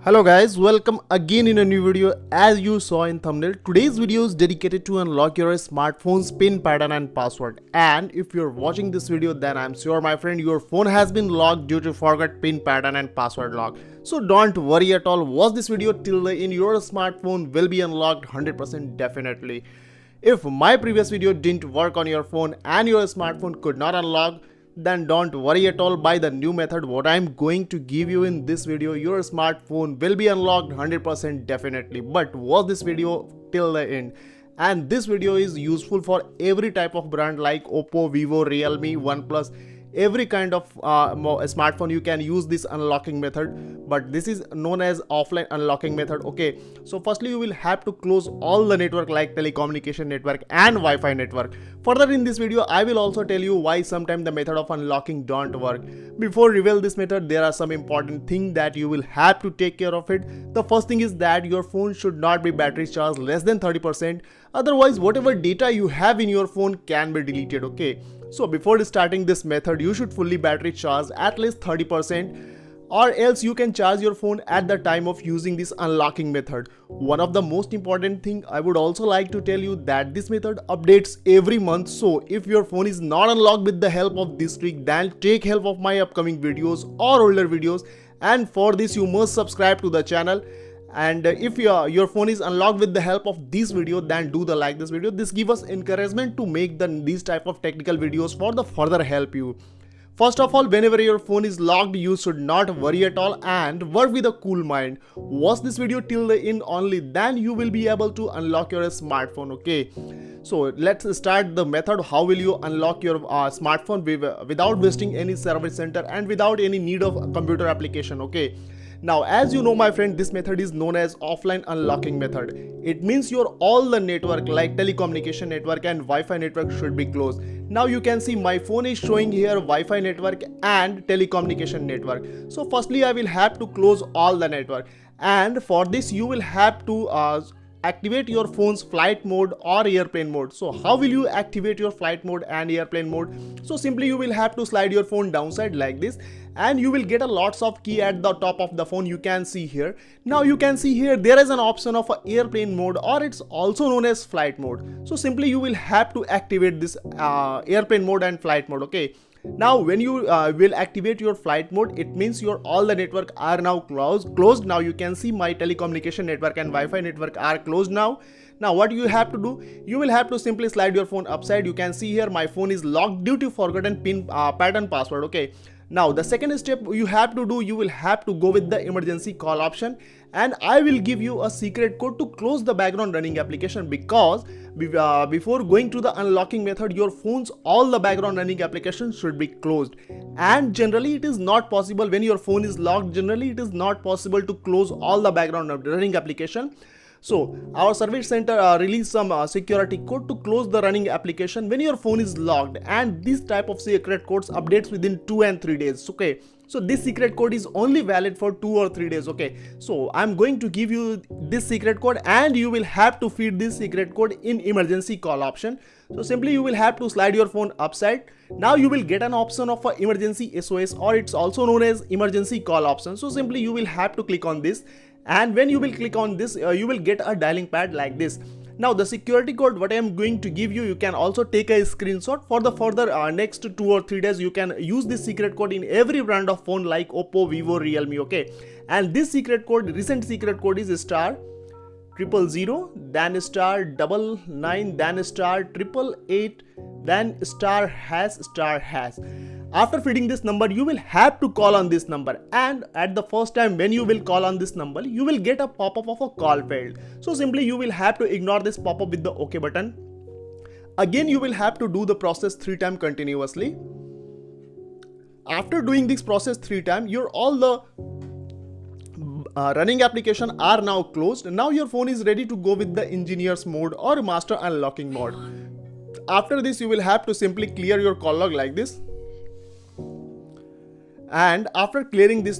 Hello guys, welcome again in a new video. As you saw in thumbnail, today's video is dedicated to unlock your smartphone's pin pattern and password. And if you're watching this video, then I'm sure my friend your phone has been locked due to forgot pin pattern and password lock. So don't worry at all, watch this video till the end. Your smartphone will be unlocked 100% definitely. If my previous video didn't work on your phone and your smartphone could not unlock, then don't worry at all. By the new method what I'm going to give you in this video, your smartphone will be unlocked 100% definitely. But watch this video till the end, and this video is useful for every type of brand like Oppo, Vivo, Realme, OnePlus. Every kind of smartphone you can use this unlocking method, but this is known as offline unlocking method. Okay, so firstly you will have to close all the network like telecommunication network and Wi-Fi network. Further in this video I will also tell you why sometimes the method of unlocking don't work. Before reveal this method, there are some important things that you will have to take care of it. The first thing is that your phone should not be battery charged less than 30%, otherwise whatever data you have in your phone can be deleted. Okay, so before starting this method you should fully battery charge at least 30%, or else you can charge your phone at the time of using this unlocking method. One of the most important thing I would also like to tell you that this method updates every month. So if your phone is not unlocked with the help of this trick, then take help of my upcoming videos or older videos, and for this you must subscribe to the channel. And if your phone is unlocked with the help of this video, then do the like this video. This gives us encouragement to make these type of technical videos for the further help you. First of all, whenever your phone is locked, you should not worry at all and work with a cool mind. Watch this video till the end only, then you will be able to unlock your smartphone. Okay, so let's start the method. How will you unlock your smartphone without wasting any service center and without any need of computer application? Okay, now as you know my friend, this method is known as offline unlocking method. It means your all the network like telecommunication network and Wi-Fi network should be closed. Now you can see my phone is showing here Wi-Fi network and telecommunication network. So firstly I will have to close all the network, and for this you will have to activate your phone's flight mode or airplane mode. So how will you activate your flight mode and airplane mode? So simply you will have to slide your phone downside like this, and you will get a lots of key at the top of the phone. You can see here. Now you can see here there is an option of airplane mode, or it's also known as flight mode. So simply you will have to activate this airplane mode and flight mode. Okay, now when you will activate your flight mode, it means your all the network are now closed. Now you can see my telecommunication network and Wi-Fi network are closed now. Now what you have to do, you will have to simply slide your phone upside. You can see here my phone is locked due to forgotten pin pattern password. Okay, now the second step you have to do, you will have to go with the emergency call option, and I will give you a secret code to close the background running application, because before going to the unlocking method your phone's all the background running applications should be closed, and generally it is not possible when your phone is locked. Generally it is not possible to close all the background running application. So our service center released some security code to close the running application when your phone is locked, and this type of secret codes updates within 2 and 3 days. Okay, so this secret code is only valid for 2 or 3 days. Okay, so I'm going to give you this secret code, and you will have to feed this secret code in emergency call option. So simply you will have to slide your phone upside. Now you will get an option of emergency SOS, or it's also known as emergency call option. So simply you will have to click on this, and when you will click on this you will get a dialing pad like this. Now the security code what I am going to give you, you can also take a screenshot. For the further next 2 or 3 days you can use this secret code in every brand of phone like Oppo, Vivo, Realme. Okay, and this secret code, recent secret code is star 000, then star 99, then star 888, then star hash. After feeding this number you will have to call on this number, and at the first time when you will call on this number you will get a pop-up of a call failed. So simply you will have to ignore this pop-up with the OK button. Again you will have to do the process 3 times continuously. After doing this process 3 times, your all the running application are now closed. Now your phone is ready to go with the engineer's mode or master unlocking mode. After this you will have to simply clear your call log like this, and after clearing this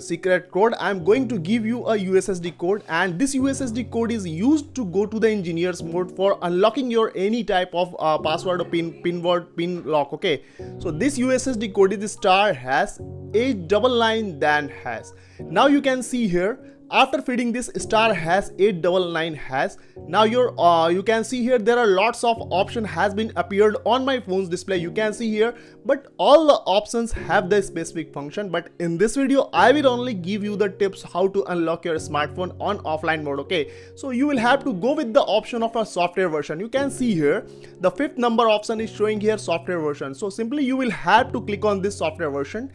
secret code, I'm going to give you a USSD code, and this USSD code is used to go to the engineers mode for unlocking your any type of password or pin word, pin lock. Okay, so this USSD code is *#899 then hash. Now you can see here, after feeding this *#899#, now you can see here there are lots of option has been appeared on my phone's display. You can see here, but all the options have the specific function. But in this video, I will only give you the tips how to unlock your smartphone on offline mode. Okay, so you will have to go with the option of a software version. You can see here the 5th number option is showing here software version. So simply you will have to click on this software version.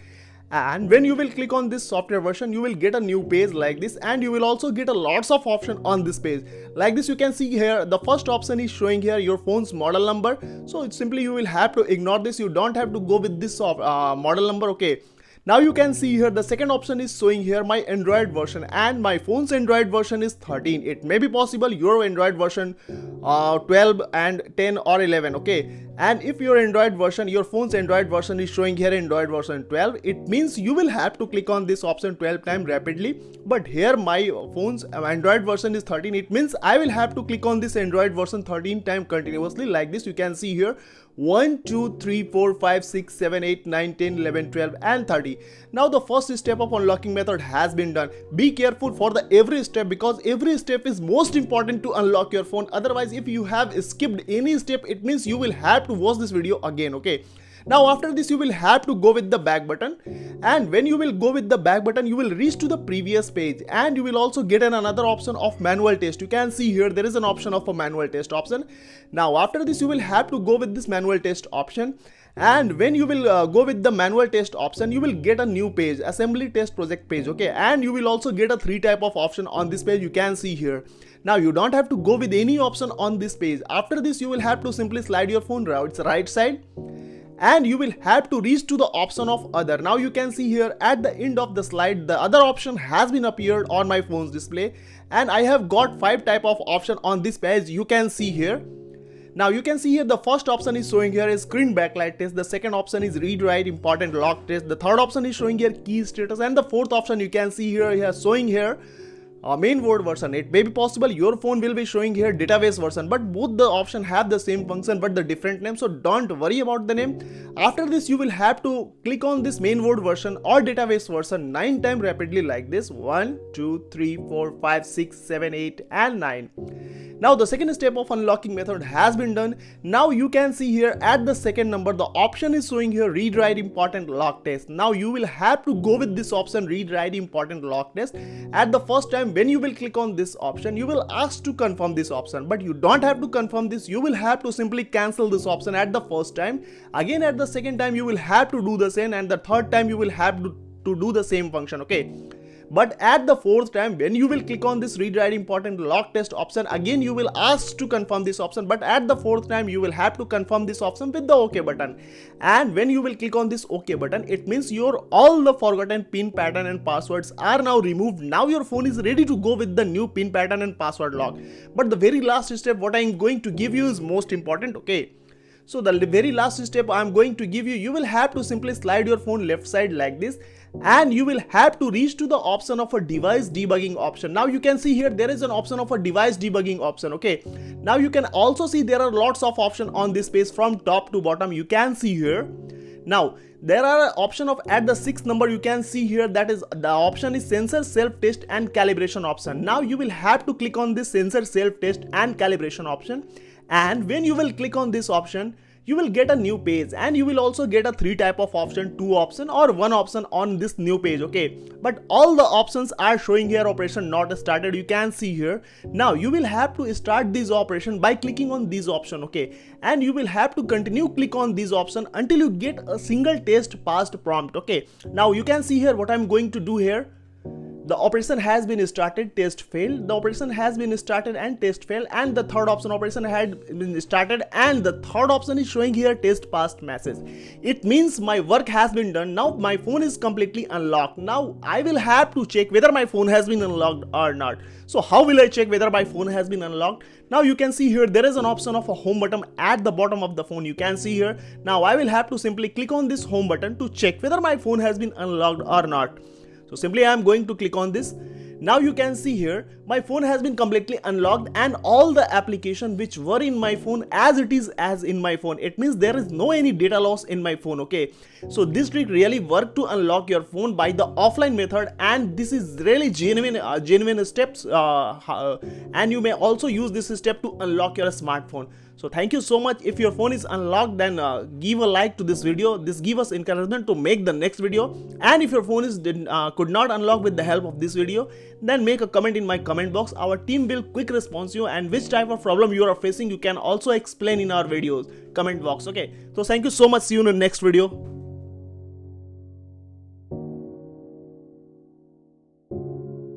And when you will click on this software version, you will get a new page like this, and you will also get a lots of option on this page like this. You can see here the first option is showing here your phone's model number. So it's simply you will have to ignore this. You don't have to go with this model number. Okay, now you can see here the second option is showing here my Android version, and my phone's Android version is 13. It may be possible your Android version 12 and 10 or 11. Okay, and if your phone's Android version is showing here Android version 12, it means you will have to click on this option 12 times rapidly. But here my phone's Android version is 13. It means I will have to click on this Android version 13 times continuously like this. You can see here 1, 2, 3, 4, 5, 6, 7, 8, 9, 10, 11, 12 and 30. Now the first step of unlocking method has been done. Be careful for the every step, because every step is most important to unlock your phone. Otherwise, if you have skipped any step, it means you will have to watch this video again. Okay, now after this you will have to go with the back button, and when you will go with the back button, you will reach to the previous page, and you will also get another option of manual test. You can see here there is an option of a manual test option. Now after this you will have to go with this manual test option, and when you will go with the manual test option, you will get a new page, assembly test project page. Okay, and you will also get a 3 type of option on this page. You can see here. Now you don't have to go with any option on this page. After this you will have to simply slide your phone right side, and you will have to reach to the option of other. Now you can see here at the end of the slide the other option has been appeared on my phone's display, and I have got 5 type of option on this page. You can see here. Now you can see here the first option is showing here is screen backlight test, the second option is read write important lock test, the third option is showing here key status, and the fourth option you can see here showing here main word version. It may be possible your phone will be showing here database version, but both the option have the same function but the different name, so don't worry about the name. After this you will have to click on this main word version or database version 9 times rapidly like this. 1, 2, 3, 4, 5, 6, 7, 8 and 9. Now the second step of unlocking method has been done. Now you can see here at the second number the option is showing here read write important lock test. Now you will have to go with this option read write important lock test. At the first time when you will click on this option, you will ask to confirm this option, but you don't have to confirm this. You will have to simply cancel this option at the first time. Again at the second time you will have to do the same, and the third time you will have to do the same function. Okay, but at the fourth time when you will click on this read write important lock test option, again you will ask to confirm this option, but at the fourth time you will have to confirm this option with the OK button. And when you will click on this OK button, it means your all the forgotten pin pattern and passwords are now removed. Now your phone is ready to go with the new pin pattern and password lock. But the very last step what I am going to give you is most important. Okay, so the very last step I am going to give you, you will have to simply slide your phone left side like this, and you will have to reach to the option of a device debugging option. Now you can see here there is an option of a device debugging option. Okay, now you can also see there are lots of options on this page from top to bottom. You can see here. Now there are option of at the 6th number you can see here, that is the option is sensor self test and calibration option. Now you will have to click on this sensor self test and calibration option, and when you will click on this option, you will get a new page, and you will also get a 3 type of option, 2 option or 1 option on this new page. Okay, but all the options are showing here operation not started. You can see here. Now you will have to start this operation by clicking on this option. Okay, and you will have to continue click on this option until you get a single test passed prompt. Okay, now you can see here what I'm going to do here. the operation has been started, test failed, the operation has been started and test failed, and the third option, operation had been started and the third option is showing here test passed message. It means my work has been done. Now my phone is completely unlocked. Now I will have to check whether my phone has been unlocked or not. So how will I check whether my phone has been unlocked? Now you can see here there is an option of a home button at the bottom of the phone. You can see here. Now I will have to simply click on this home button to check whether my phone has been unlocked or not. So simply I am going to click on this. Now you can see here my phone has been completely unlocked and all the applications which were in my phone as it is as in my phone. It means there is no any data loss in my phone. Okay, so this trick really worked to unlock your phone by the offline method, and this is really genuine steps, and you may also use this step to unlock your smartphone. So thank you so much. If your phone is unlocked, then give a like to this video. This gives us encouragement to make the next video. And if your phone is could not unlock with the help of this video, then make a comment in my comment box. Our team will quick response you, and which type of problem you are facing you can also explain in our videos comment box. Okay, so thank you so much. See you in the next video.